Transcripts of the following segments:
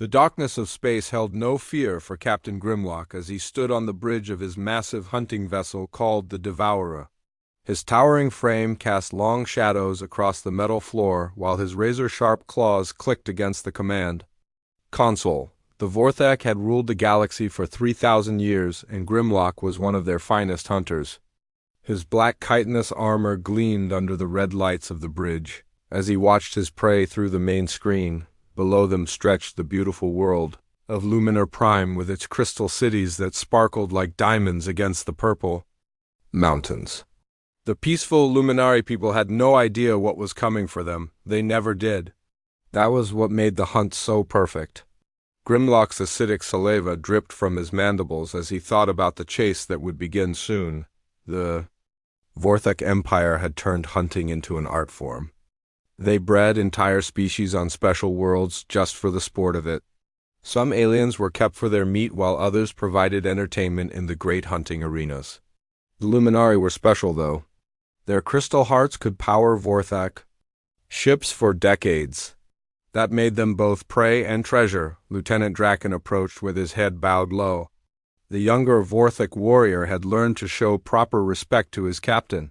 The darkness of space held no fear for Captain Grimlock as he stood on the bridge of his massive hunting vessel called the Devourer. His towering frame cast long shadows across the metal floor while his razor-sharp claws clicked against the command console. The Vorthak had ruled the galaxy for 3,000 years, and Grimlock was one of their finest hunters. His black chitinous armor gleamed under the red lights of the bridge as he watched his prey through the main screen. Below them stretched the beautiful world of Luminar Prime with its crystal cities that sparkled like diamonds against the purple mountains. The peaceful Luminari people had no idea what was coming for them. They never did. That was what made the hunt so perfect. Grimlock's acidic saliva dripped from his mandibles as he thought about the chase that would begin soon. The Vorthak Empire had turned hunting into an art form. They bred entire species on special worlds just for the sport of it. Some aliens were kept for their meat while others provided entertainment in the great hunting arenas. The Luminari were special, though. Their crystal hearts could power Vorthak ships for decades. That made them both prey and treasure. Lieutenant Draken approached with his head bowed low. The younger Vorthak warrior had learned to show proper respect to his captain.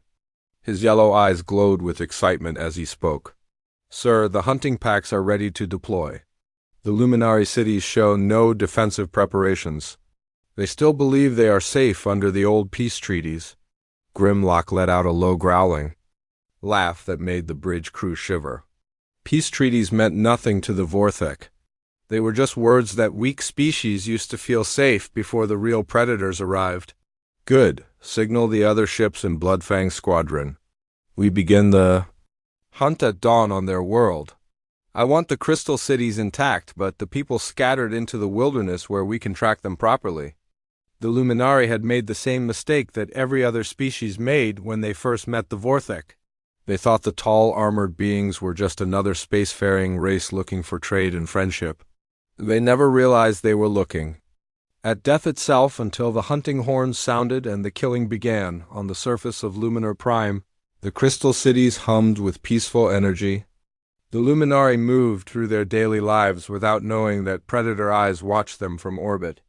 His yellow eyes glowed with excitement as he spoke. "Sir, the hunting packs are ready to deploy. The Luminari cities show no defensive preparations. They still believe they are safe under the old peace treaties." Grimlock let out a low growling laugh that made the bridge crew shiver. Peace treaties meant nothing to the Vorthak. They were just words that weak species used to feel safe before the real predators arrived. "Good. Signal the other ships in Bloodfang's squadron. We begin the hunt at dawn on their world. I want the crystal cities intact, but the people scattered into the wilderness where we can track them properly." The Luminari had made the same mistake that every other species made when they first met the Vorthak. They thought the tall, armored beings were just another spacefaring race looking for trade and friendship. They never realized they were looking at death itself until the hunting horns sounded and the killing began. On the surface of Luminar Prime, the crystal cities hummed with peaceful energy. The Luminari moved through their daily lives without knowing that predator eyes watched them from orbit.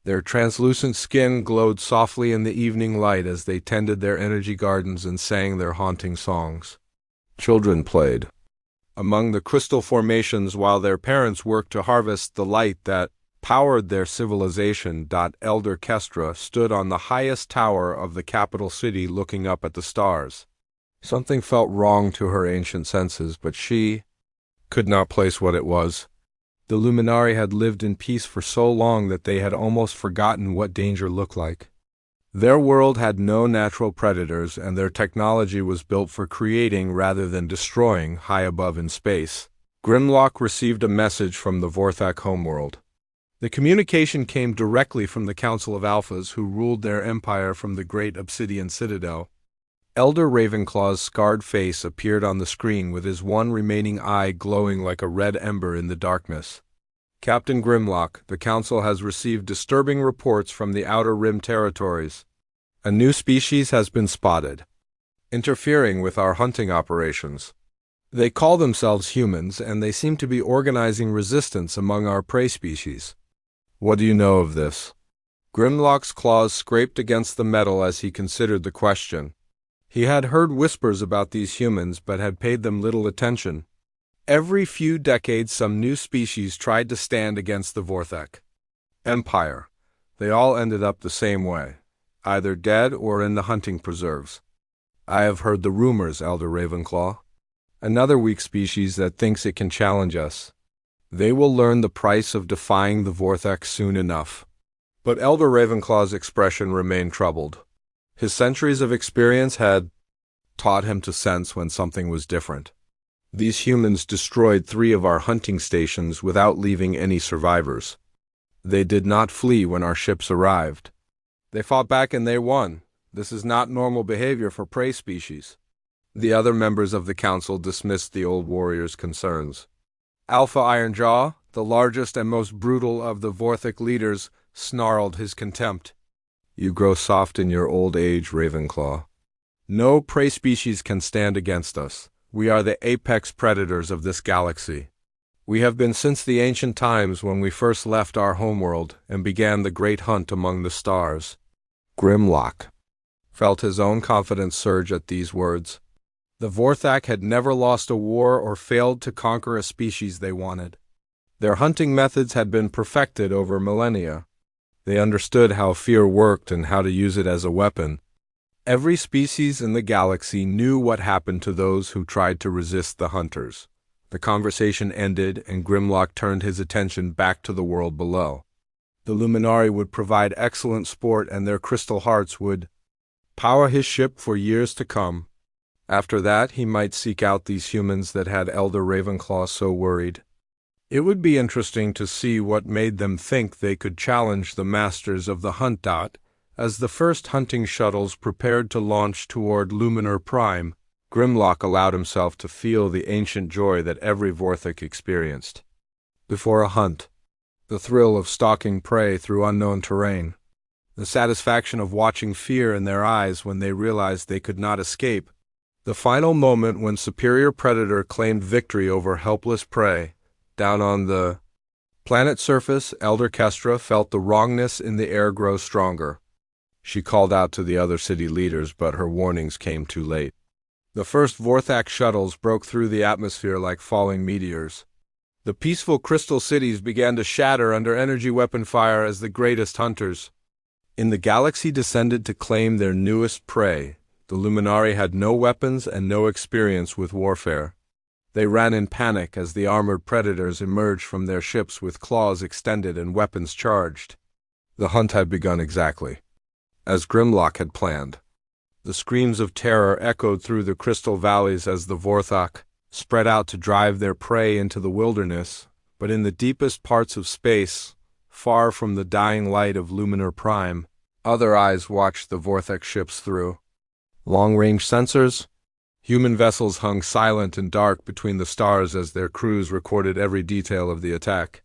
Their translucent skin glowed softly in the evening light as they tended their energy gardens and sang their haunting songs. Children played among the crystal formations while their parents worked to harvest the light that powered their civilization. Elder Kestra stood on the highest tower of the capital city looking up at the stars. Something felt wrong to her ancient senses, but she could not place what it was. The Luminari had lived in peace for so long that they had almost forgotten what danger looked like. Their world had no natural predators, and their technology was built for creating rather than destroying high above in space. Grimlock received a message from the Vorthak homeworld. The communication came directly from the Council of Alphas, who ruled their empire from the great obsidian citadel. Elder Ravenclaw's scarred face appeared on the screen with his one remaining eye glowing like a red ember in the darkness. "Captain Grimlock, the Council has received disturbing reports from the Outer Rim territories. A new species has been spotted, interfering with our hunting operations. They call themselves humans, and they seem to be organizing resistance among our prey species. What do you know of this?" Grimlock's claws scraped against the metal as he considered the question. He had heard whispers about these humans, but had paid them little attention. Every few decades some new species tried to stand against the Vorthak Empire. They all ended up the same way, either dead or in the hunting preserves. "I have heard the rumors, Elder Ravenclaw. Another weak species that thinks it can challenge us. They will learn the price of defying the Vorthak soon enough." But Elder Ravenclaw's expression remained troubled. His centuries of experience had taught him to sense when something was different. These humans destroyed 3 of our hunting stations without leaving any survivors. They did not flee when our ships arrived. They fought back and they won. This is not normal behavior for prey species. The other members of the council dismissed the old warrior's concerns. Alpha Ironjaw, the largest and most brutal of the Vorthak leaders, snarled his contempt. "You grow soft in your old age, Ravenclaw. No prey species can stand against us. We are the apex predators of this galaxy. We have been since the ancient times when we first left our homeworld and began the great hunt among the stars. Grimlock felt his own confidence surge at these words. The Vorthak had never lost a war or failed to conquer a species they wanted. Their hunting methods had been perfected over millennia. They understood how fear worked and how to use it as a weapon. Every species in the galaxy knew what happened to those who tried to resist the hunters. The conversation ended, and Grimlock turned his attention back to the world below. The Luminari would provide excellent sport, and their crystal hearts would power his ship for years to come. After that, he might seek out these humans that had Elder Ravenclaw so worried. It would be interesting to see what made them think they could challenge the masters of the hunt. As the first hunting shuttles prepared to launch toward Luminar Prime, Grimlock allowed himself to feel the ancient joy that every Vorthak experienced. Before a hunt, the thrill of stalking prey through unknown terrain, the satisfaction of watching fear in their eyes when they realized they could not escape, the final moment when superior predator claimed victory over helpless prey. Down on the planet's surface, Elder Kestra felt the wrongness in the air grow stronger. She called out to the other city leaders, but her warnings came too late. The first Vorthak shuttles broke through the atmosphere like falling meteors. The peaceful crystal cities began to shatter under energy weapon fire as the greatest hunters in the galaxy descended to claim their newest prey. The Luminari had no weapons and no experience with warfare. They ran in panic as the armored predators emerged from their ships with claws extended and weapons charged. The hunt had begun exactly as Grimlock had planned. The screams of terror echoed through the crystal valleys as the Vorthak spread out to drive their prey into the wilderness, but in the deepest parts of space, far from the dying light of Luminar Prime, other eyes watched the Vorthak ships through long-range sensors. Human vessels hung silent and dark between the stars as their crews recorded every detail of the attack.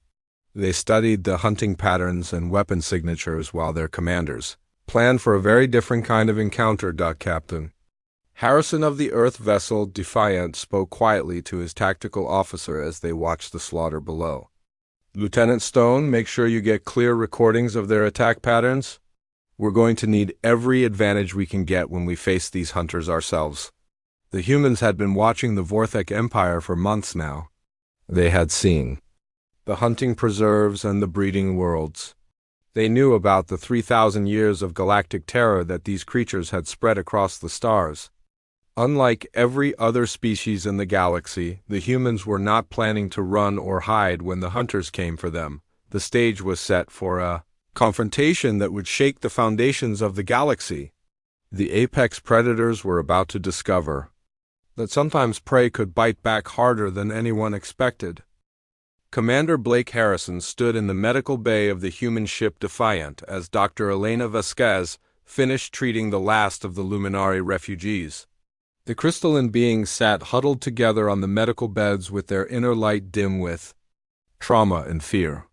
They studied the hunting patterns and weapon signatures while their commanders planned for a very different kind of encounter. Captain Harrison of the Earth vessel Defiant spoke quietly to his tactical officer as they watched the slaughter below. Lieutenant Stone, make sure you get clear recordings of their attack patterns. We're going to need every advantage we can get when we face these hunters ourselves. The humans had been watching the Vorthak Empire for months now. They had seen the hunting preserves and the breeding worlds. They knew about the 3,000 years of galactic terror that these creatures had spread across the stars. Unlike every other species in the galaxy, the humans were not planning to run or hide when the hunters came for them. The stage was set for a confrontation that would shake the foundations of the galaxy. The apex predators were about to discover that sometimes prey could bite back harder than anyone expected. Commander Blake Harrison stood in the medical bay of the human ship Defiant as Dr. Elena Vasquez finished treating the last of the Luminari refugees. The crystalline beings sat huddled together on the medical beds with their inner light dim with trauma and fear.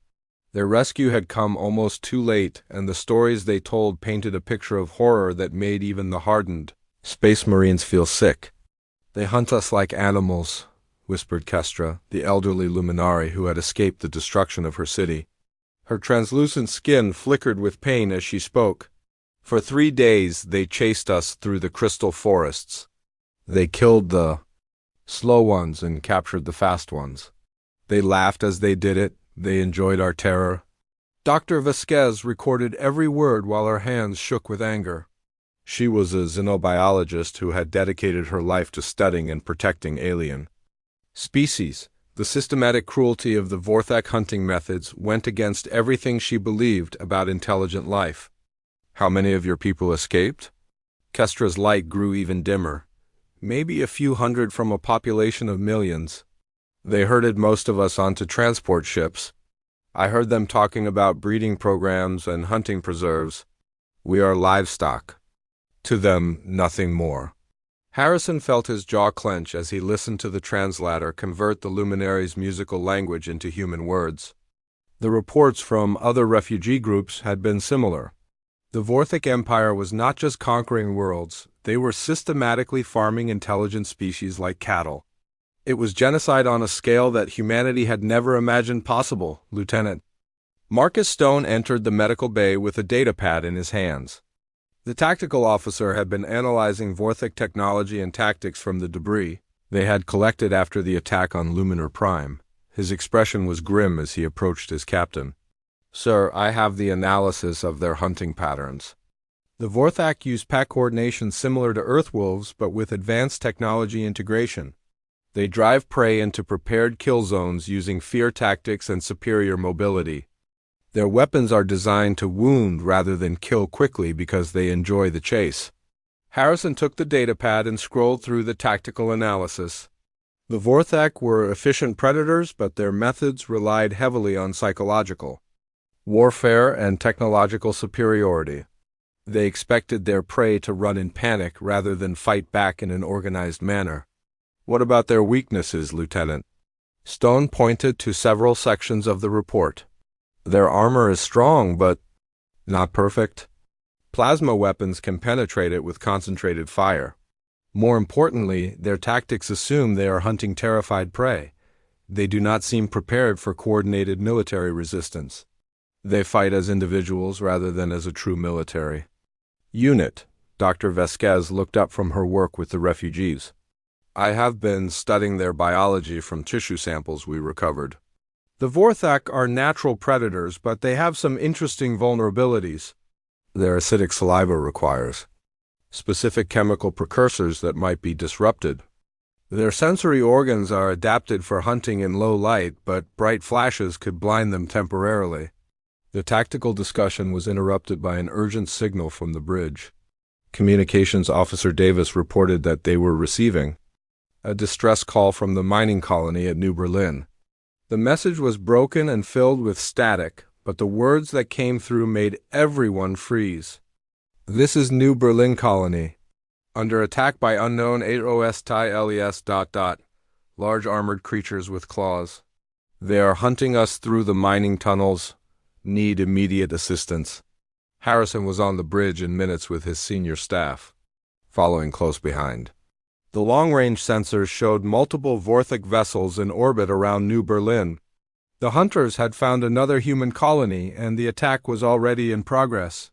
Their rescue had come almost too late, and the stories they told painted a picture of horror that made even the hardened space marines feel sick. "They hunt us like animals," whispered Kestra, the elderly Luminari who had escaped the destruction of her city. Her translucent skin flickered with pain as she spoke. "For 3 days they chased us through the crystal forests. They killed the slow ones and captured the fast ones. They laughed as they did it. They enjoyed our terror." Dr. Vasquez recorded every word while her hands shook with anger. She was a xenobiologist who had dedicated her life to studying and protecting alien species. The systematic cruelty of the Vorthak hunting methods went against everything she believed about intelligent life. "How many of your people escaped?" Kestra's light grew even dimmer. "Maybe a few hundred from a population of millions. They herded most of us onto transport ships. I heard them talking about breeding programs and hunting preserves. We are livestock. To them, nothing more." Harrison felt his jaw clench as he listened to the translator convert the Luminaries' musical language into human words. The reports from other refugee groups had been similar. The Vorthak Empire was not just conquering worlds, they were systematically farming intelligent species like cattle. It was genocide on a scale that humanity had never imagined possible, Lieutenant. Marcus Stone entered the medical bay with a datapad in his hands. The tactical officer had been analyzing Vorthic technology and tactics from the debris they had collected after the attack on Luminar Prime. His expression was grim as he approached his captain. "Sir, I have the analysis of their hunting patterns. The Vorthak use pack coordination similar to Earthwolves, but with advanced technology integration. They drive prey into prepared kill zones using fear tactics and superior mobility. Their weapons are designed to wound rather than kill quickly because they enjoy the chase." Harrison took the datapad and scrolled through the tactical analysis. The Vorthak were efficient predators, but their methods relied heavily on psychological warfare and technological superiority. They expected their prey to run in panic rather than fight back in an organized manner. "What about their weaknesses, Lieutenant?" Stone pointed to several sections of the report. "Their armor is strong, but not perfect. Plasma weapons can penetrate it with concentrated fire. More importantly, their tactics assume they are hunting terrified prey. They do not seem prepared for coordinated military resistance. They fight as individuals rather than as a true military unit." Dr. Vasquez looked up from her work with the refugees. "I have been studying their biology from tissue samples we recovered. The Vorthak are natural predators, but they have some interesting vulnerabilities. Their acidic saliva requires specific chemical precursors that might be disrupted. Their sensory organs are adapted for hunting in low light, but bright flashes could blind them temporarily." The tactical discussion was interrupted by an urgent signal from the bridge. Communications Officer Davis reported that they were receiving a distress call from the mining colony at New Berlin. The message was broken and filled with static, but the words that came through made everyone freeze. "This is New Berlin Colony. Under attack by unknown HOSTILES... large armored creatures with claws. They are hunting us through the mining tunnels. Need immediate assistance." Harrison was on the bridge in minutes with his senior staff, following close behind. The long-range sensors showed multiple Vorthik vessels in orbit around New Berlin. The hunters had found another human colony, and the attack was already in progress.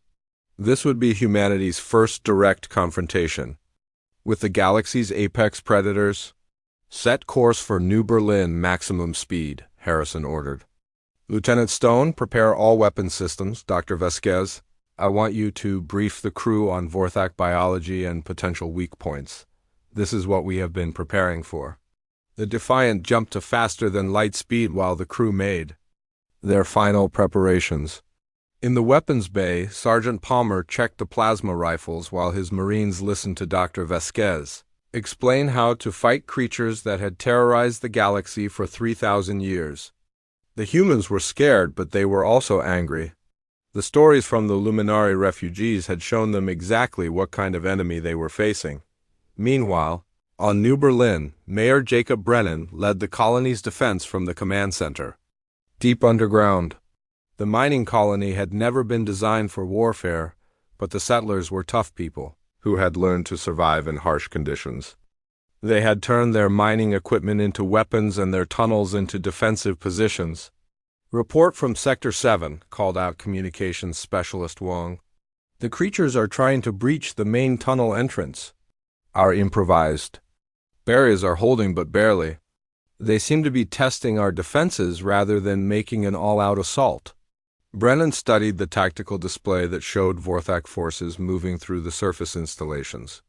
This would be humanity's first direct confrontation with the galaxy's apex predators. "Set course for New Berlin, maximum speed," Harrison ordered. "Lieutenant Stone, prepare all weapon systems. Dr. Vasquez, I want you to brief the crew on Vorthak biology and potential weak points. This is what we have been preparing for." The Defiant jumped to faster than light speed while the crew made their final preparations. In the weapons bay, Sergeant Palmer checked the plasma rifles while his Marines listened to Dr. Vasquez explain how to fight creatures that had terrorized the galaxy for 3,000 years. The humans were scared, but they were also angry. The stories from the Luminari refugees had shown them exactly what kind of enemy they were facing. Meanwhile, on New Berlin, Mayor Jacob Brennan led the colony's defense from the command center. Deep underground, the mining colony had never been designed for warfare, but the settlers were tough people who had learned to survive in harsh conditions. They had turned their mining equipment into weapons and their tunnels into defensive positions. "Report from Sector 7, called out Communications Specialist Wong. "The creatures are trying to breach the main tunnel entrance. Our improvised barriers are holding, but barely. They seem to be testing our defenses rather than making an all-out assault." Brennan studied the tactical display that showed Vorthak forces moving through the surface installations.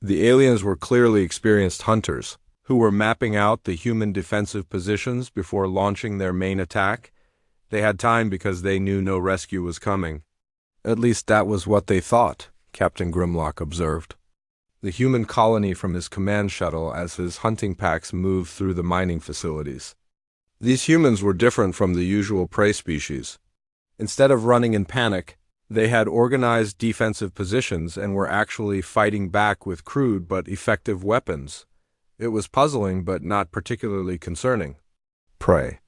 The aliens were clearly experienced hunters, who were mapping out the human defensive positions before launching their main attack. They had time because they knew no rescue was coming. "At least that was what they thought," Captain Grimlock observed the human colony from his command shuttle as his hunting packs moved through the mining facilities. These humans were different from the usual prey species. Instead of running in panic, they had organized defensive positions and were actually fighting back with crude but effective weapons. It was puzzling but not particularly concerning. Prey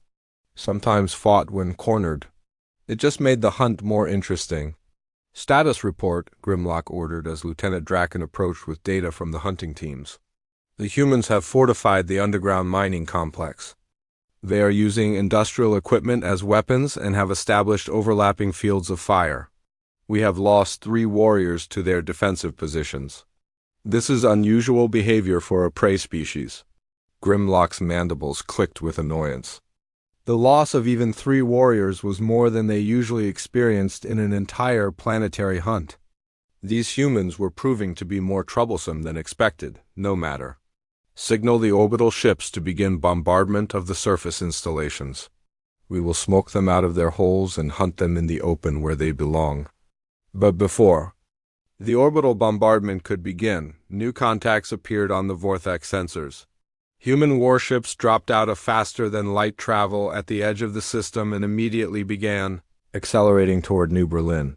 sometimes fought when cornered. It just made the hunt more interesting. "Status report," Grimlock ordered as Lieutenant Draken approached with data from the hunting teams. The humans have fortified the underground mining complex. They are using industrial equipment as weapons and have established overlapping fields of fire. We have lost 3 warriors to their defensive positions. This is unusual behavior for a prey species. Grimlock's mandibles clicked with annoyance. The loss of even 3 warriors was more than they usually experienced in an entire planetary hunt. These humans were proving to be more troublesome than expected, no matter. Signal the orbital ships to begin bombardment of the surface installations. We will smoke them out of their holes and hunt them in the open where they belong. But before the orbital bombardment could begin, new contacts appeared on the Vortex sensors. Human warships dropped out of faster-than-light travel at the edge of the system and immediately began accelerating toward New Berlin.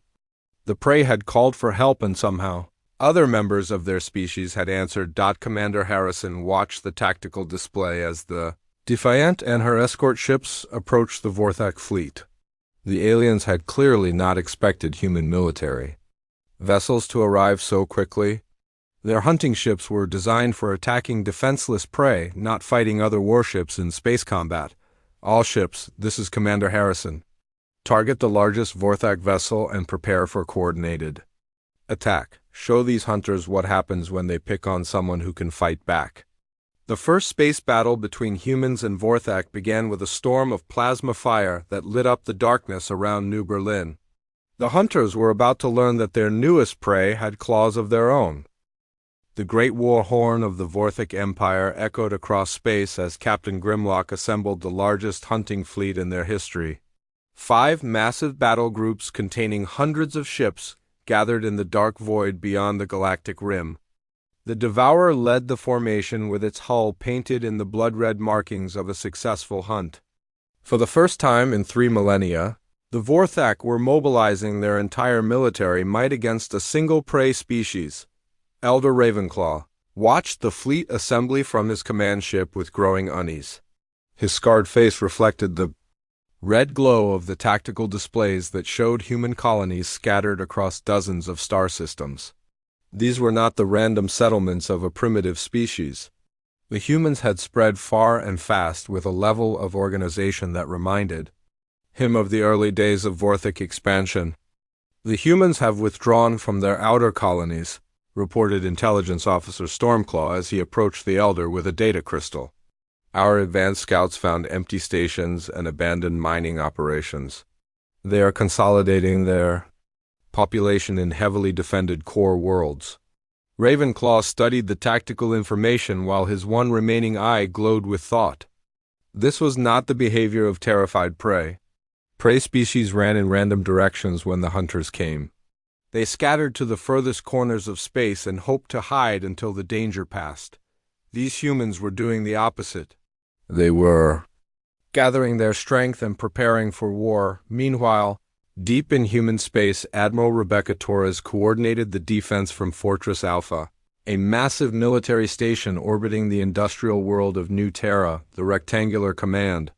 The prey had called for help and somehow other members of their species had answered. Commander Harrison watched the tactical display as the Defiant and her escort ships approached the Vorthak fleet. The aliens had clearly not expected human military vessels to arrive so quickly. Their hunting ships were designed for attacking defenseless prey, not fighting other warships in space combat. All ships, this is Commander Harrison. Target the largest Vorthak vessel and prepare for coordinated attack. Show these hunters what happens when they pick on someone who can fight back. The first space battle between humans and Vorthak began with a storm of plasma fire that lit up the darkness around New Berlin. The hunters were about to learn that their newest prey had claws of their own. The great war horn of the Vorthak Empire echoed across space as Captain Grimlock assembled the largest hunting fleet in their history. 5 massive battle groups containing hundreds of ships gathered in the dark void beyond the galactic rim. The Devourer led the formation with its hull painted in the blood-red markings of a successful hunt. For the first time in 3 millennia, the Vorthak were mobilizing their entire military might against a single prey species. Elder Ravenclaw watched the fleet assembly from his command ship with growing unease. His scarred face reflected the red glow of the tactical displays that showed human colonies scattered across dozens of star systems. These were not the random settlements of a primitive species. The humans had spread far and fast with a level of organization that reminded him of the early days of Vorthak expansion. The humans have withdrawn from their outer colonies, reported Intelligence Officer Stormclaw as he approached the Elder with a data crystal. Our advanced scouts found empty stations and abandoned mining operations. They are consolidating their population in heavily defended core worlds. Ravenclaw studied the tactical information while his one remaining eye glowed with thought. This was not the behavior of terrified prey. Prey species ran in random directions when the hunters came. They scattered to the furthest corners of space and hoped to hide until the danger passed. These humans were doing the opposite. They were gathering their strength and preparing for war. Meanwhile, deep in human space, Admiral Rebecca Torres coordinated the defense from Fortress Alpha, a massive military station orbiting the industrial world of New Terra. The rectangular command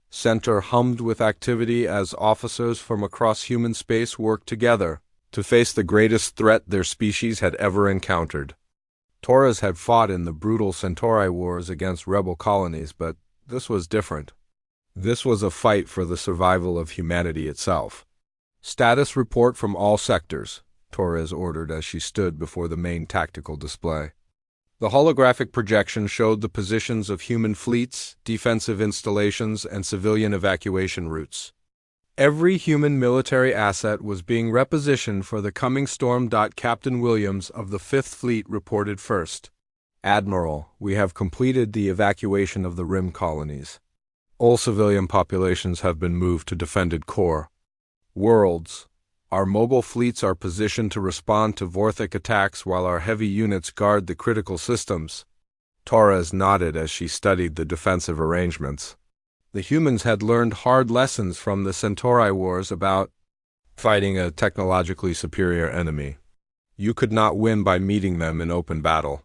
center hummed with activity as officers from across human space worked together to face the greatest threat their species had ever encountered. Torres had fought in the brutal Centauri Wars against rebel colonies, but this was different. This was a fight for the survival of humanity itself. Status report from all sectors, Torres ordered as she stood before the main tactical display. The holographic projection showed the positions of human fleets, defensive installations, and civilian evacuation routes. Every human military asset was being repositioned for the coming storm. Captain Williams of the 5th Fleet reported first. Admiral, we have completed the evacuation of the rim colonies. All civilian populations have been moved to defended core worlds. Our mobile fleets are positioned to respond to Vorthak attacks while our heavy units guard the critical systems. Torres nodded as she studied the defensive arrangements. The humans had learned hard lessons from the Centauri Wars about fighting a technologically superior enemy. You could not win by meeting them in open battle.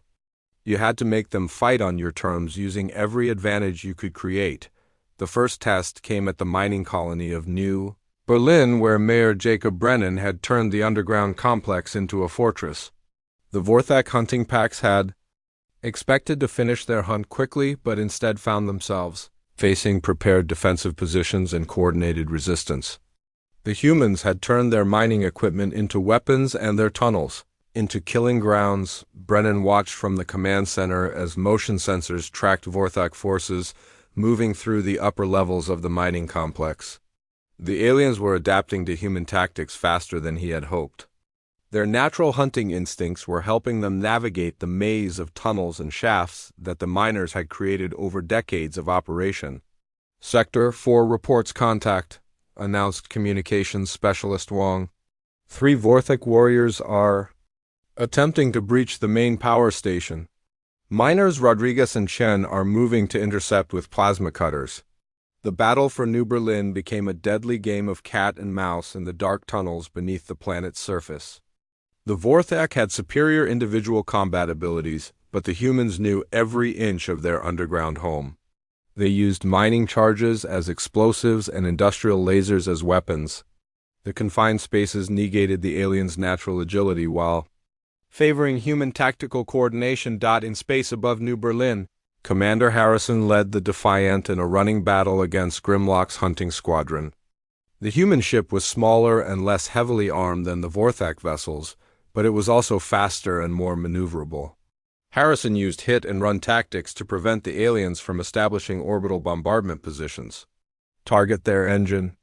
You had to make them fight on your terms using every advantage you could create. The first test came at the mining colony of New Berlin, where Mayor Jacob Brennan had turned the underground complex into a fortress. The Vorthak hunting packs had expected to finish their hunt quickly but instead found themselves facing prepared defensive positions and coordinated resistance. The humans had turned their mining equipment into weapons and their tunnels into killing grounds. Brennan watched from the command center as motion sensors tracked Vorthak forces moving through the upper levels of the mining complex. The aliens were adapting to human tactics faster than he had hoped. Their natural hunting instincts were helping them navigate the maze of tunnels and shafts that the miners had created over decades of operation. Sector 4 reports contact, announced communications specialist Wong. 3 Vorthak warriors are attempting to breach the main power station. Miners Rodriguez and Chen are moving to intercept with plasma cutters. The battle for New Berlin became a deadly game of cat and mouse in the dark tunnels beneath the planet's surface. The Vorthak had superior individual combat abilities, but the humans knew every inch of their underground home. They used mining charges as explosives and industrial lasers as weapons. The confined spaces negated the aliens' natural agility while favoring human tactical coordination. In space above New Berlin, Commander Harrison led the Defiant in a running battle against Grimlock's hunting squadron. The human ship was smaller and less heavily armed than the Vorthak vessels, but it was also faster and more maneuverable. Harrison used hit-and-run tactics to prevent the aliens from establishing orbital bombardment positions. Target their engine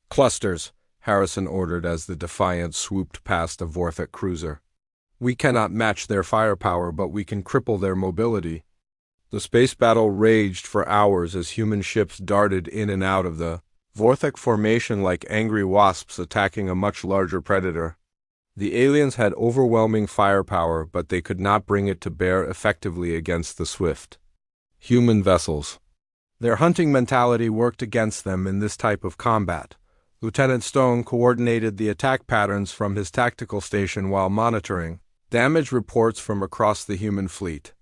clusters, Harrison ordered as the Defiant swooped past a Vorthak cruiser. We cannot match their firepower, but we can cripple their mobility. The space battle raged for hours as human ships darted in and out of the Vorthak formation like angry wasps attacking a much larger predator. The aliens had overwhelming firepower, but they could not bring it to bear effectively against the swift human vessels. Their hunting mentality worked against them in this type of combat. Lieutenant Stone coordinated the attack patterns from his tactical station while monitoring damage reports from across the human fleet.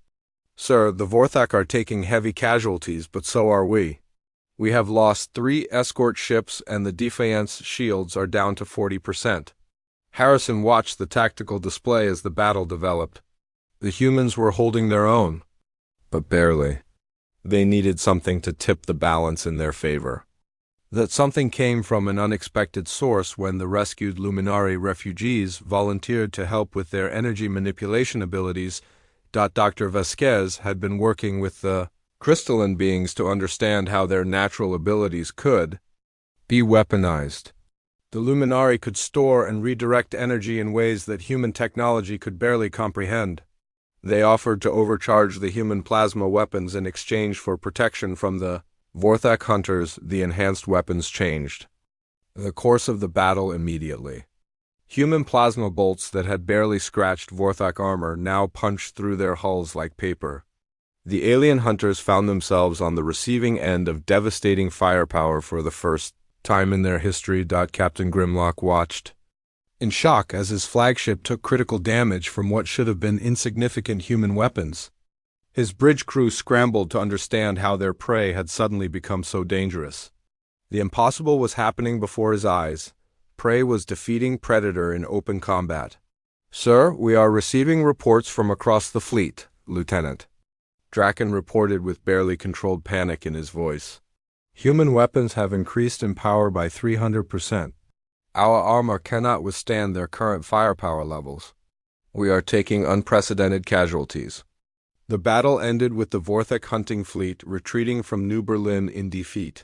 Sir, the Vorthak are taking heavy casualties, but so are we. We have lost 3 escort ships and the Defiant's shields are down to 40%. Harrison watched the tactical display as the battle developed. The humans were holding their own, but barely. They needed something to tip the balance in their favor. That something came from an unexpected source when the rescued Luminari refugees volunteered to help with their energy manipulation abilities. Dr. Vasquez had been working with the crystalline beings to understand how their natural abilities could be weaponized. The Luminari could store and redirect energy in ways that human technology could barely comprehend. They offered to overcharge the human plasma weapons in exchange for protection from the Vorthak hunters. The enhanced weapons changed the course of the battle immediately. Human plasma bolts that had barely scratched Vorthak armor now punched through their hulls like paper. The alien hunters found themselves on the receiving end of devastating firepower for the first time in their history. Captain Grimlock watched in shock as his flagship took critical damage from what should have been insignificant human weapons. His bridge crew scrambled to understand how their prey had suddenly become so dangerous. The impossible was happening before his eyes. Prey was defeating Predator in open combat. Sir, we are receiving reports from across the fleet, Lieutenant. Draken reported with barely controlled panic in his voice. Human weapons have increased in power by 300%. Our armor cannot withstand their current firepower levels. We are taking unprecedented casualties. The battle ended with the Vorthak hunting fleet retreating from New Berlin in defeat.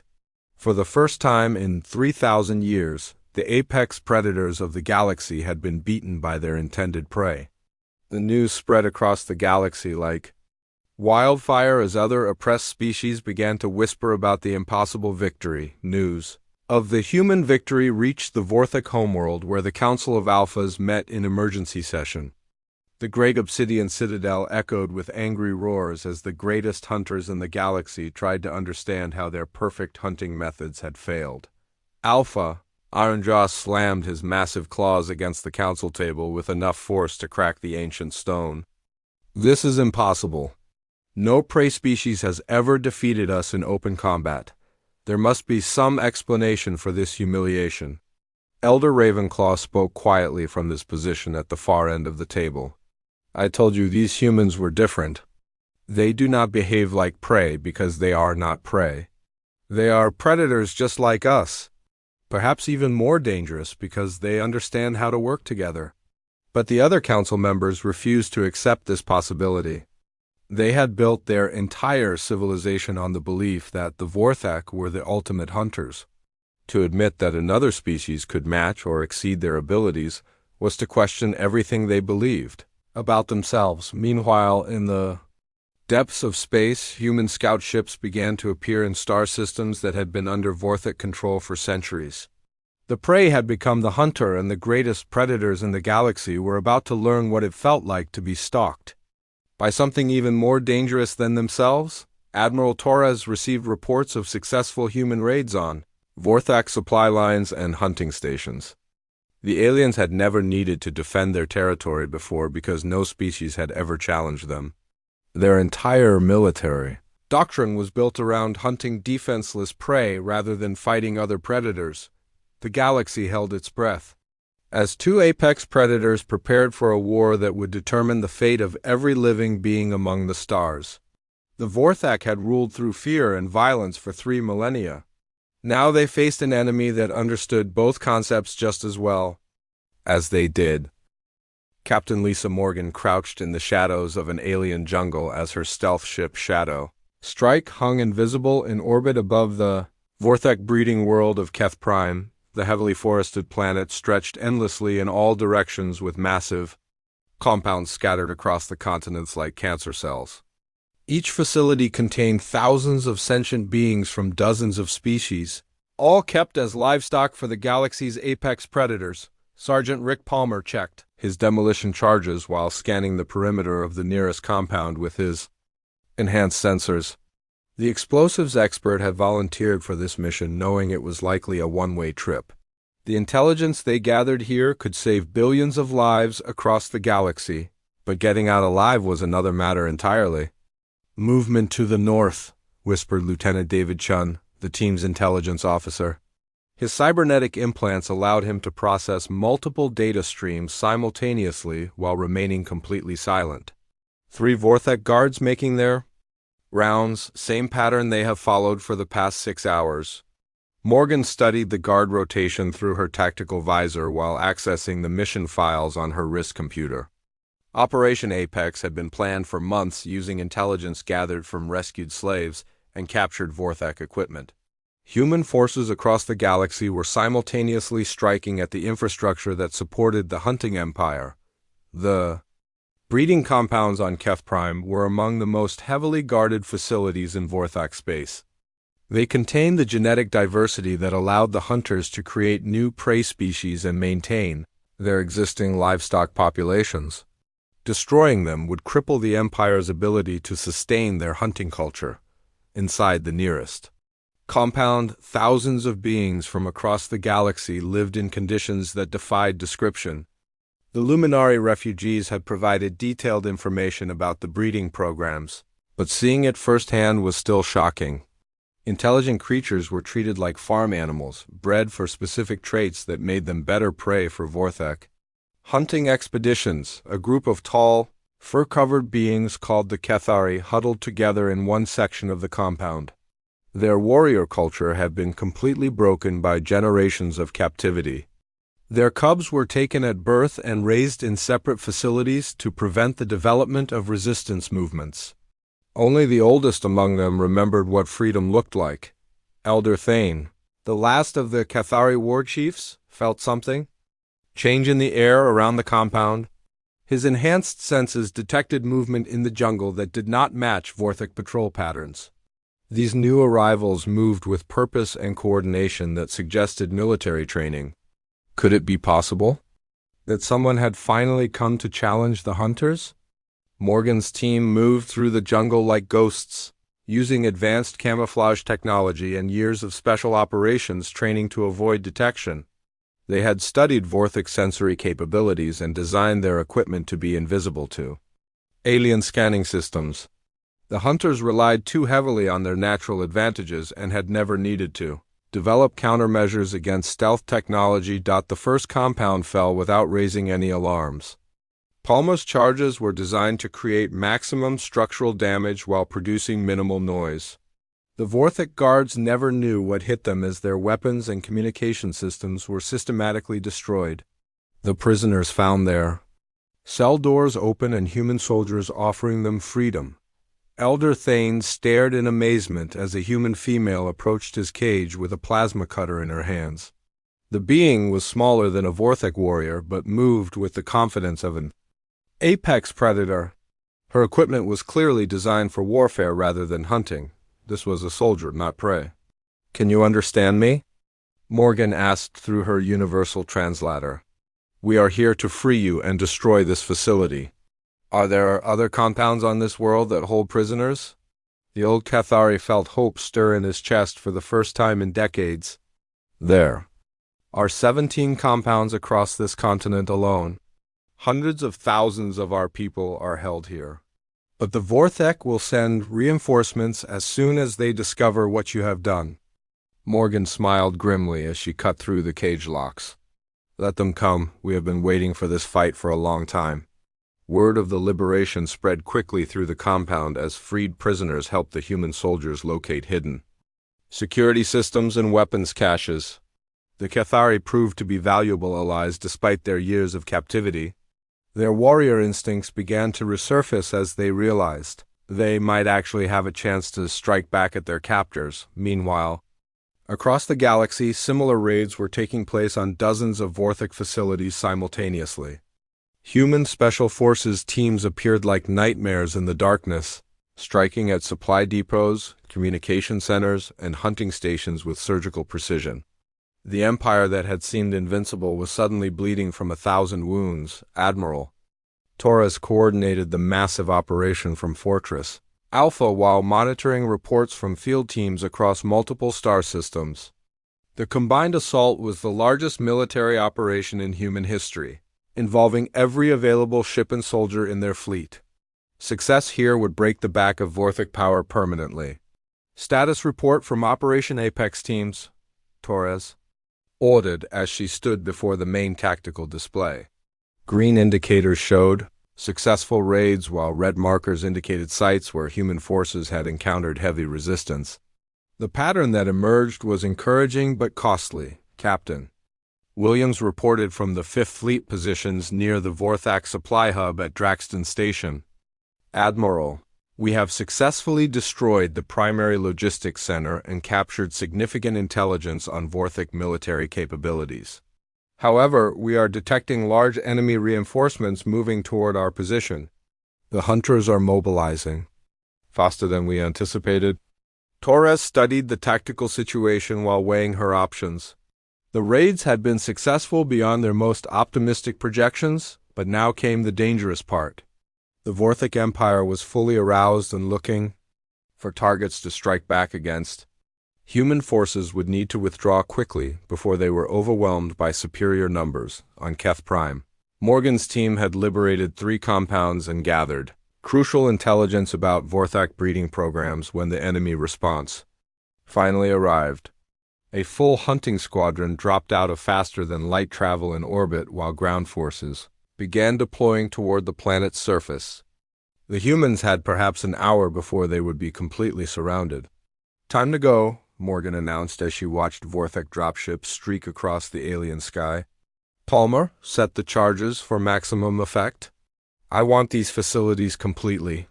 For the first time in 3,000 years, the apex predators of the galaxy had been beaten by their intended prey. The news spread across the galaxy like wildfire as other oppressed species began to whisper about the impossible victory. News of the human victory reached the Vorthak homeworld, where the Council of Alphas met in emergency session. The great obsidian citadel echoed with angry roars as the greatest hunters in the galaxy tried to understand how their perfect hunting methods had failed. Alpha, Ironjaw slammed his massive claws against the council table with enough force to crack the ancient stone. This is impossible. No prey species has ever defeated us in open combat. There must be some explanation for this humiliation. Elder Ravenclaw spoke quietly from his position at the far end of the table. I told you these humans were different. They do not behave like prey because they are not prey. They are predators just like us, perhaps even more dangerous because they understand how to work together. But the other council members refused to accept this possibility. They had built their entire civilization on the belief that the Vorthak were the ultimate hunters. To admit that another species could match or exceed their abilities was to question everything they believed about themselves. Meanwhile, in the depths of space, human scout ships began to appear in star systems that had been under Vorthak control for centuries. The prey had become the hunter, and the greatest predators in the galaxy were about to learn what it felt like to be stalked by something even more dangerous than themselves. Admiral Torres received reports of successful human raids on Vorthak supply lines and hunting stations. The aliens had never needed to defend their territory before because no species had ever challenged them. Their entire military doctrine was built around hunting defenseless prey rather than fighting other predators. The galaxy held its breath as two apex predators prepared for a war that would determine the fate of every living being among the stars. The Vorthak had ruled through fear and violence for 3 millennia. Now they faced an enemy that understood both concepts just as well as they did. Captain Lisa Morgan crouched in the shadows of an alien jungle as her stealth ship Shadow Strike hung invisible in orbit above the Vorthak breeding world of Keth Prime. The heavily forested planet stretched endlessly in all directions with massive compounds scattered across the continents like cancer cells. Each facility contained thousands of sentient beings from dozens of species, all kept as livestock for the galaxy's apex predators. Sergeant Rick Palmer checked his demolition charges while scanning the perimeter of the nearest compound with his enhanced sensors. The explosives expert had volunteered for this mission knowing it was likely a one-way trip. The intelligence they gathered here could save billions of lives across the galaxy, but getting out alive was another matter entirely. "Movement to the north," whispered Lieutenant David Chun, the team's intelligence officer. His cybernetic implants allowed him to process multiple data streams simultaneously while remaining completely silent. 3 Vorthak guards making their rounds, same pattern they have followed for the past 6 hours. Morgan studied the guard rotation through her tactical visor while accessing the mission files on her wrist computer. Operation Apex had been planned for months using intelligence gathered from rescued slaves and captured Vorthak equipment. Human forces across the galaxy were simultaneously striking at the infrastructure that supported the hunting empire. The breeding compounds on Keth Prime were among the most heavily guarded facilities in Vorthak space. They contained the genetic diversity that allowed the hunters to create new prey species and maintain their existing livestock populations. Destroying them would cripple the Empire's ability to sustain their hunting culture. Inside the nearest compound, thousands of beings from across the galaxy lived in conditions that defied description. The Luminari refugees had provided detailed information about the breeding programs, but seeing it firsthand was still shocking. Intelligent creatures were treated like farm animals, bred for specific traits that made them better prey for Vorthak. Hunting expeditions, a group of tall, fur-covered beings called the Kethari huddled together in one section of the compound. Their warrior culture had been completely broken by generations of captivity. Their cubs were taken at birth and raised in separate facilities to prevent the development of resistance movements. Only the oldest among them remembered what freedom looked like. Elder Thane, the last of the Kethari war chiefs, felt something change in the air around the compound. His enhanced senses detected movement in the jungle that did not match Vorthak patrol patterns. These new arrivals moved with purpose and coordination that suggested military training. Could it be possible that someone had finally come to challenge the hunters? Morgan's team moved through the jungle like ghosts, using advanced camouflage technology and years of special operations training to avoid detection. They had studied Vorthak sensory capabilities and designed their equipment to be invisible to alien scanning systems. The hunters relied too heavily on their natural advantages and had never needed to develop countermeasures against stealth technology. The first compound fell without raising any alarms. Palma's charges were designed to create maximum structural damage while producing minimal noise. The Vorthic guards never knew what hit them as their weapons and communication systems were systematically destroyed. The prisoners found their cell doors open and human soldiers offering them freedom. Elder Thane stared in amazement as a human female approached his cage with a plasma cutter in her hands. The being was smaller than a Vorthic warrior, but moved with the confidence of an apex predator. Her equipment was clearly designed for warfare rather than hunting. This was a soldier, not prey. "Can you understand me?" Morgan asked through her universal translator. "We are here to free you and destroy this facility." "Are there other compounds on this world that hold prisoners?" The old Cathari felt hope stir in his chest for the first time in decades. "There are 17 compounds across this continent alone. Hundreds of thousands of our people are held here. But the Vorthek will send reinforcements as soon as they discover what you have done." Morgan smiled grimly as she cut through the cage locks. "Let them come. We have been waiting for this fight for a long time." Word of the liberation spread quickly through the compound as freed prisoners helped the human soldiers locate hidden security systems and weapons caches. The Cathari proved to be valuable allies despite their years of captivity. Their warrior instincts began to resurface as they realized they might actually have a chance to strike back at their captors. Meanwhile, across the galaxy, similar raids were taking place on dozens of Vorthic facilities simultaneously. Human special forces teams appeared like nightmares in the darkness, striking at supply depots, communication centers, and hunting stations with surgical precision. The empire that had seemed invincible was suddenly bleeding from 1,000 wounds. Admiral Torres coordinated the massive operation from Fortress Alpha while monitoring reports from field teams across multiple star systems. The combined assault was the largest military operation in human history, involving every available ship and soldier in their fleet. Success here would break the back of Vorthic power permanently. "Status report from Operation Apex teams," Torres ordered as she stood before the main tactical display. Green indicators showed successful raids, while red markers indicated sites where human forces had encountered heavy resistance. The pattern that emerged was encouraging but costly. Captain Williams reported from the 5th Fleet positions near the Vorthak supply hub at Draxton Station. "Admiral, we have successfully destroyed the primary logistics center and captured significant intelligence on Vorthic military capabilities. However, we are detecting large enemy reinforcements moving toward our position. The hunters are mobilizing faster than we anticipated." Torres studied the tactical situation while weighing her options. The raids had been successful beyond their most optimistic projections, but now came the dangerous part. The Vorthic Empire was fully aroused and looking for targets to strike back against. Human forces would need to withdraw quickly before they were overwhelmed by superior numbers. On Keth Prime, Morgan's team had liberated 3 compounds and gathered crucial intelligence about Vorthak breeding programs when the enemy response finally arrived. A full hunting squadron dropped out of faster-than-light travel in orbit while ground forces began deploying toward the planet's surface. The humans had perhaps an hour before they would be completely surrounded. "Time to go," Morgan announced as she watched Vorthak dropships streak across the alien sky. "Palmer, set the charges for maximum effect. I want these facilities completely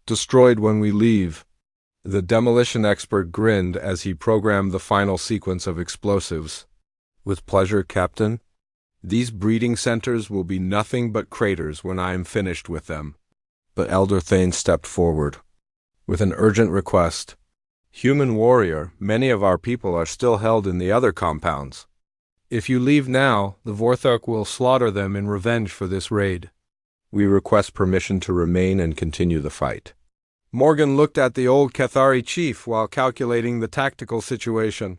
destroyed when we leave." The demolition expert grinned as he programmed the final sequence of explosives. "With pleasure, Captain. These breeding centers will be nothing but craters when I am finished with them." But Elder Thane stepped forward with an urgent request. "Human warrior, many of our people are still held in the other compounds. If you leave now, the Vorthok will slaughter them in revenge for this raid. We request permission to remain and continue the fight." Morgan looked at the old Cathari chief while calculating the tactical situation.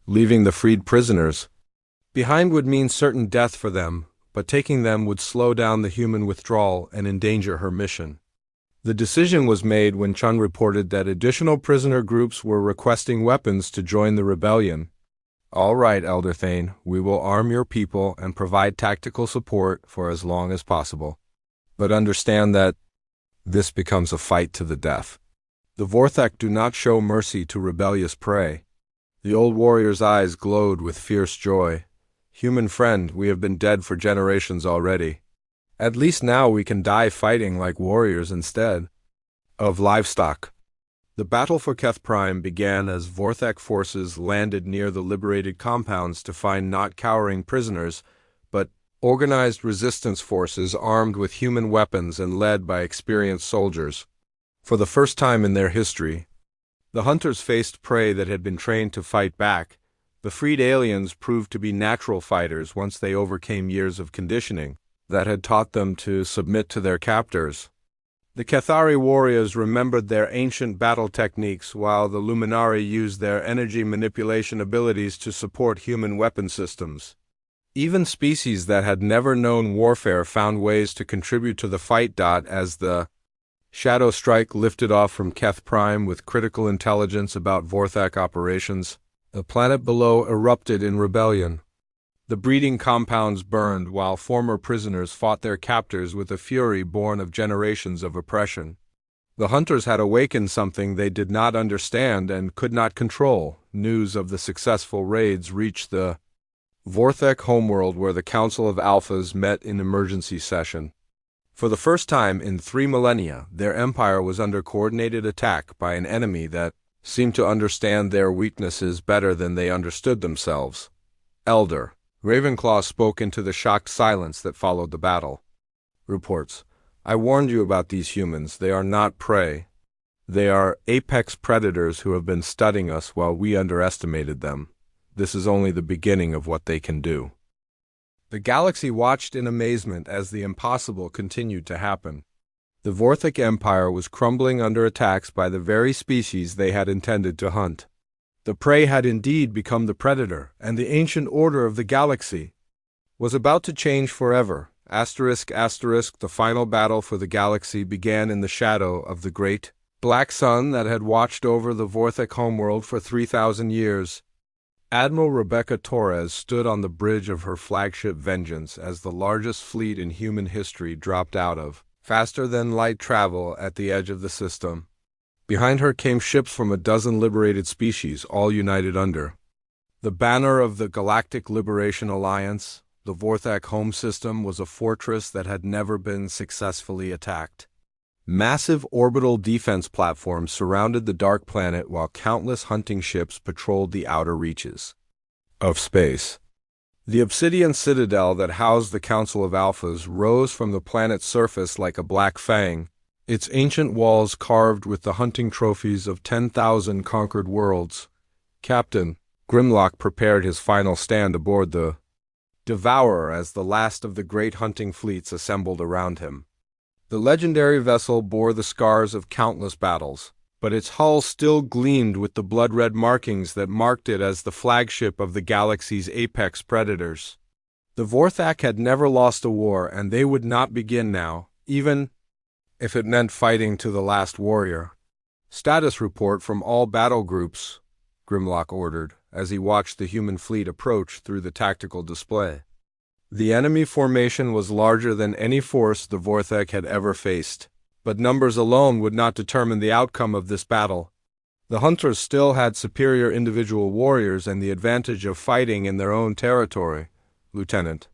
Leaving the freed prisoners behind would mean certain death for them, but taking them would slow down the human withdrawal and endanger her mission. The decision was made when Chun reported that additional prisoner groups were requesting weapons to join the rebellion. "All right, Elder Thane, we will arm your people and provide tactical support for as long as possible." But understand that this becomes a fight to the death. The Vorthak do not show mercy to rebellious prey. The old warrior's eyes glowed with fierce joy. Human friend, we have been dead for generations already. At least now we can die fighting like warriors instead of livestock. The battle for Keth Prime began as Vorthak forces landed near the liberated compounds to find not cowering prisoners, but organized resistance forces armed with human weapons and led by experienced soldiers. For the first time in their history, the hunters faced prey that had been trained to fight back. The freed aliens proved to be natural fighters once they overcame years of conditioning that had taught them to submit to their captors. The Cathari warriors remembered their ancient battle techniques while the Luminari used their energy manipulation abilities to support human weapon systems. Even species that had never known warfare found ways to contribute to the fight. As the Shadow Strike lifted off from Keth Prime with critical intelligence about Vorthak operations, the planet below erupted in rebellion. The breeding compounds burned while former prisoners fought their captors with a fury born of generations of oppression. The hunters had awakened something they did not understand and could not control. News of the successful raids reached the Vorthak homeworld where the Council of Alphas met in emergency session. For the first time in 3 millennia, their empire was under coordinated attack by an enemy that seemed to understand their weaknesses better than they understood themselves. Elder Ravenclaw spoke into the shocked silence that followed the battle. Reports. I warned you about these humans. They are not prey. They are apex predators who have been studying us while we underestimated them. This is only the beginning of what they can do. The galaxy watched in amazement as the impossible continued to happen. The Vorthak Empire was crumbling under attacks by the very species they had intended to hunt. The prey had indeed become the predator, and the ancient order of the galaxy was about to change forever. ***, the final battle for the galaxy began in the shadow of the great black sun that had watched over the Vorthak homeworld for 3,000 years. Admiral Rebecca Torres stood on the bridge of her flagship Vengeance as the largest fleet in human history dropped out of faster-than-light travel at the edge of the system. Behind her came ships from a dozen liberated species, all united under the banner of the Galactic Liberation Alliance. The Vorthak home system was a fortress that had never been successfully attacked. Massive orbital defense platforms surrounded the dark planet while countless hunting ships patrolled the outer reaches of space. The obsidian citadel that housed the Council of Alphas rose from the planet's surface like a black fang, its ancient walls carved with the hunting trophies of 10,000 conquered worlds. Captain Grimlock prepared his final stand aboard the Devourer as the last of the great hunting fleets assembled around him. The legendary vessel bore the scars of countless battles, but its hull still gleamed with the blood-red markings that marked it as the flagship of the galaxy's apex predators. The Vorthak had never lost a war, and they would not begin now, even if it meant fighting to the last warrior. Status report from all battle groups, Grimlock ordered, as he watched the human fleet approach through the tactical display. The enemy formation was larger than any force the Vorthak had ever faced, but numbers alone would not determine the outcome of this battle. The hunters still had superior individual warriors and the advantage of fighting in their own territory. Lieutenant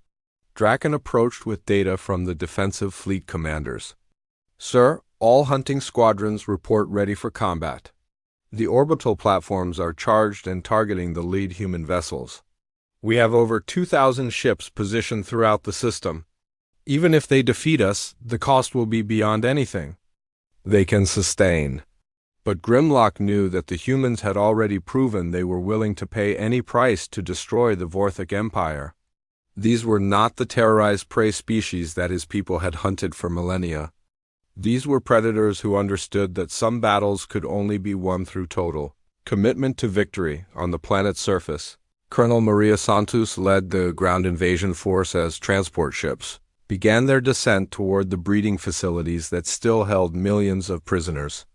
Draken approached with data from the defensive fleet commanders. Sir, all hunting squadrons report ready for combat. The orbital platforms are charged and targeting the lead human vessels. We have over 2,000 ships positioned throughout the system. Even if they defeat us, the cost will be beyond anything they can sustain. But Grimlock knew that the humans had already proven they were willing to pay any price to destroy the Vorthak Empire. These were not the terrorized prey species that his people had hunted for millennia. These were predators who understood that some battles could only be won through total commitment to victory. On the planet's surface, Colonel Maria Santos led the ground invasion force as transport ships began their descent toward the breeding facilities that still held millions of prisoners.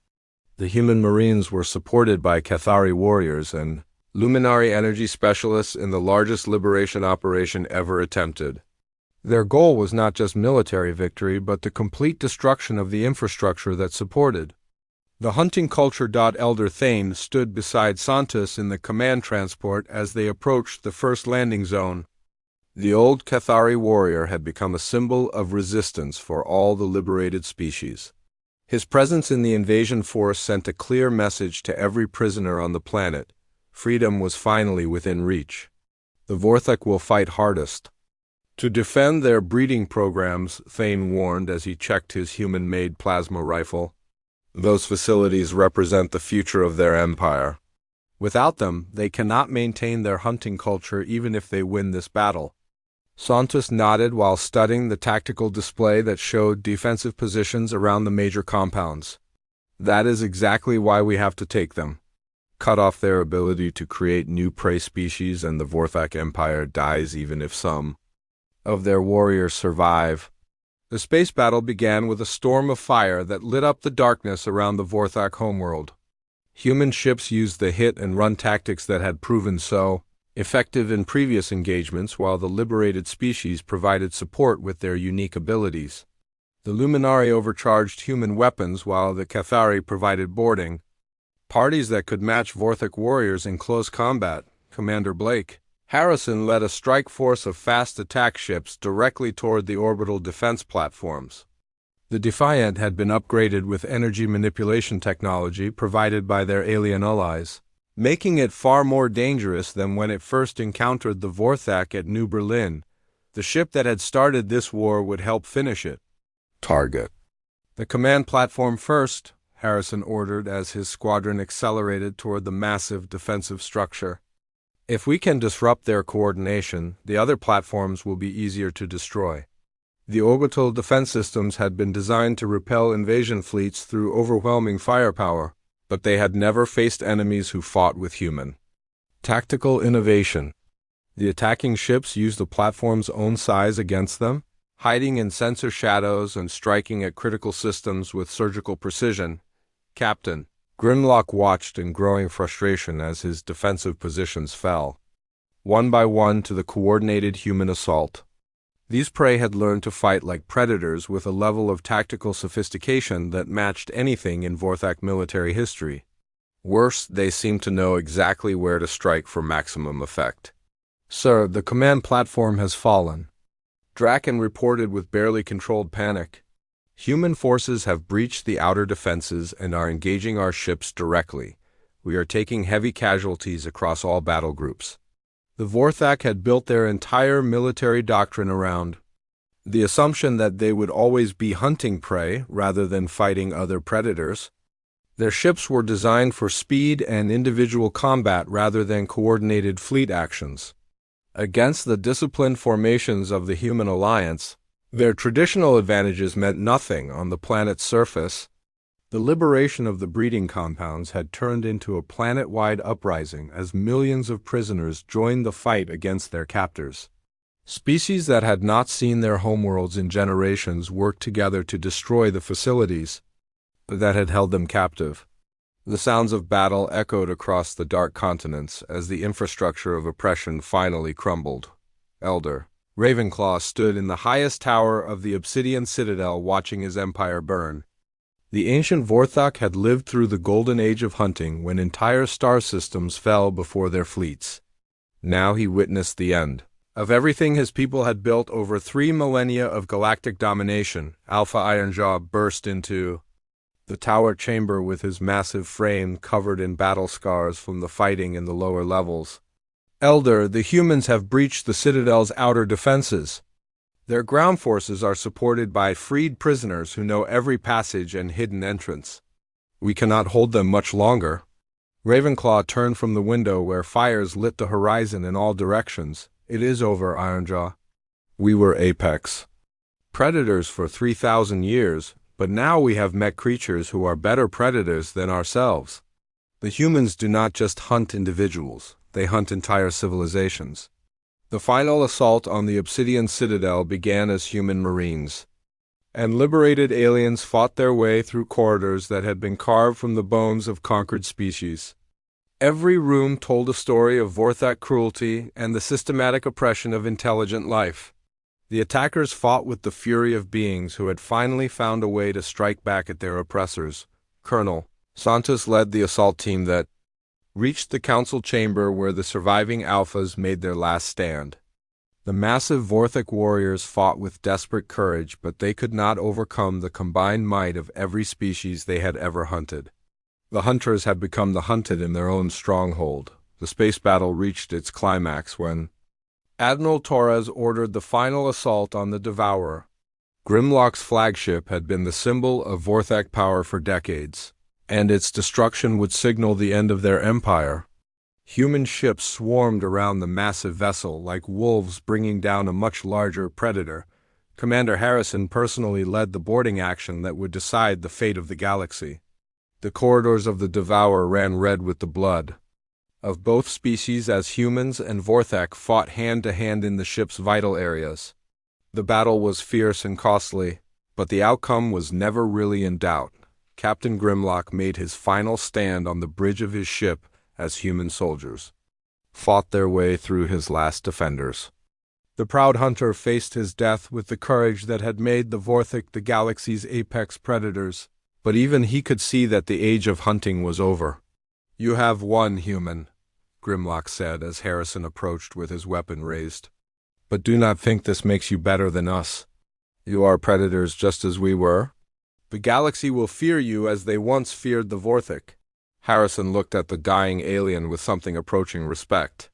The human Marines were supported by Cathari warriors and Luminari energy specialists in the largest liberation operation ever attempted. Their goal was not just military victory, but the complete destruction of the infrastructure that supported. The hunting culture. Elder Thane stood beside Santos in the command transport as they approached the first landing zone. The old Cathari warrior had become a symbol of resistance for all the liberated species. His presence in the invasion force sent a clear message to every prisoner on the planet: freedom was finally within reach. The Vorthak will fight hardest to defend their breeding programs, Thane warned as he checked his human-made plasma rifle. Those facilities represent the future of their empire. Without them, they cannot maintain their hunting culture even if they win this battle. Santos nodded while studying the tactical display that showed defensive positions around the major compounds. That is exactly why we have to take them. Cut off their ability to create new prey species, and the Vorthak Empire dies even if some of their warriors survive. The space battle began with a storm of fire that lit up the darkness around the Vorthak homeworld. Human ships used the hit-and-run tactics that had proven so effective in previous engagements, while the liberated species provided support with their unique abilities. The Luminari overcharged human weapons while the Cathari provided boarding parties that could match Vorthak warriors in close combat. Commander Blake Harrison led a strike force of fast attack ships directly toward the orbital defense platforms. The Defiant had been upgraded with energy manipulation technology provided by their alien allies, making it far more dangerous than when it first encountered the Vorthak at New Berlin. The ship that had started this war would help finish it. Target the command platform first, Harrison ordered as his squadron accelerated toward the massive defensive structure. If we can disrupt their coordination, the other platforms will be easier to destroy. The orbital defense systems had been designed to repel invasion fleets through overwhelming firepower, but they had never faced enemies who fought with human tactical innovation. The attacking ships used the platform's own size against them, hiding in sensor shadows and striking at critical systems with surgical precision. Captain Grimlock watched in growing frustration as his defensive positions fell, one by one, to the coordinated human assault. These prey had learned to fight like predators with a level of tactical sophistication that matched anything in Vorthak military history. Worse, they seemed to know exactly where to strike for maximum effect. "Sir, the command platform has fallen," Draken reported with barely controlled panic. "Human forces have breached the outer defenses and are engaging our ships directly. We are taking heavy casualties across all battle groups." The Vorthak had built their entire military doctrine around the assumption that they would always be hunting prey rather than fighting other predators. Their ships were designed for speed and individual combat rather than coordinated fleet actions. Against the disciplined formations of the human alliance, their traditional advantages meant nothing on the planet's surface. The liberation of the breeding compounds had turned into a planet-wide uprising as millions of prisoners joined the fight against their captors. Species that had not seen their homeworlds in generations worked together to destroy the facilities that had held them captive. The sounds of battle echoed across the dark continents as the infrastructure of oppression finally crumbled. Elder Ravenclaw stood in the highest tower of the Obsidian Citadel watching his empire burn. The ancient Vorthak had lived through the golden age of hunting when entire star systems fell before their fleets. Now he witnessed the end of everything his people had built over 3 millennia of galactic domination. Alpha Ironjaw burst into the tower chamber with his massive frame covered in battle scars from the fighting in the lower levels. "Elder, the humans have breached the Citadel's outer defenses. Their ground forces are supported by freed prisoners who know every passage and hidden entrance. We cannot hold them much longer." Ravenclaw turned from the window where fires lit the horizon in all directions. "It is over, Ironjaw. We were apex predators for 3,000 years, but now we have met creatures who are better predators than ourselves. The humans do not just hunt individuals, they hunt entire civilizations." The final assault on the Obsidian Citadel began as human marines, and liberated aliens fought their way through corridors that had been carved from the bones of conquered species. Every room told a story of Vorthak cruelty and the systematic oppression of intelligent life. The attackers fought with the fury of beings who had finally found a way to strike back at their oppressors. Colonel Santos led the assault team that reached the council chamber where the surviving Alphas made their last stand. The massive Vorthic warriors fought with desperate courage, but they could not overcome the combined might of every species they had ever hunted. The hunters had become the hunted in their own stronghold. The space battle reached its climax when Admiral Torres ordered the final assault on the Devourer. Grimlock's flagship had been the symbol of Vorthak power for decades, and its destruction would signal the end of their empire. Human ships swarmed around the massive vessel like wolves bringing down a much larger predator. Commander Harrison personally led the boarding action that would decide the fate of the galaxy. The corridors of the Devourer ran red with the blood of both species as humans and Vorthak fought hand-to-hand in the ship's vital areas. The battle was fierce and costly, but the outcome was never really in doubt. Captain Grimlock made his final stand on the bridge of his ship as human soldiers fought their way through his last defenders. The proud hunter faced his death with the courage that had made the Vorthik the galaxy's apex predators, but even he could see that the age of hunting was over. "You have won, human," Grimlock said as Harrison approached with his weapon raised. "But do not think this makes you better than us. You are predators just as we were. The galaxy will fear you as they once feared the Vorthik." Harrison looked at the dying alien with something approaching respect.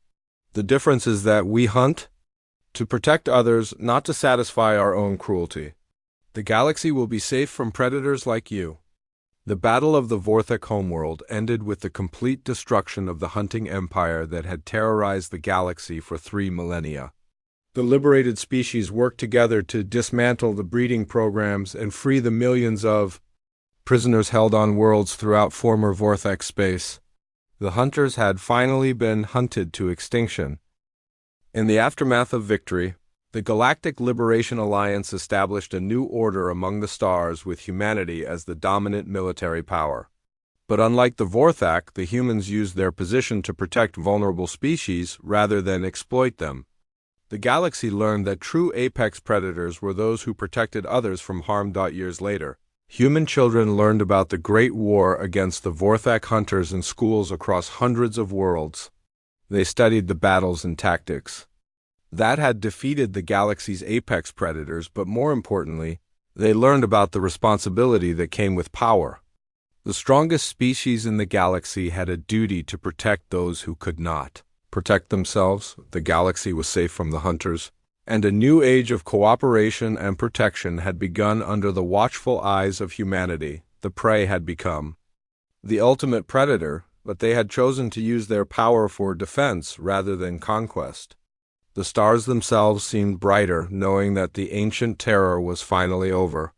"The difference is that we hunt to protect others, not to satisfy our own cruelty. The galaxy will be safe from predators like you." The Battle of the Vorthik homeworld ended with the complete destruction of the hunting empire that had terrorized the galaxy for 3 millennia. The liberated species worked together to dismantle the breeding programs and free the millions of prisoners held on worlds throughout former Vorthak space. The hunters had finally been hunted to extinction. In the aftermath of victory, the Galactic Liberation Alliance established a new order among the stars with humanity as the dominant military power. But unlike the Vorthak, the humans used their position to protect vulnerable species rather than exploit them. The galaxy learned that true apex predators were those who protected others from harm. Years later, human children learned about the Great War against the Vorthak hunters in schools across hundreds of worlds. They studied the battles and tactics that had defeated the galaxy's apex predators, but more importantly, they learned about the responsibility that came with power. The strongest species in the galaxy had a duty to protect those who could not protect themselves. The galaxy was safe from the hunters, and a new age of cooperation and protection had begun under the watchful eyes of humanity. The prey had become the ultimate predator, but they had chosen to use their power for defense rather than conquest. The stars themselves seemed brighter, knowing that the ancient terror was finally over.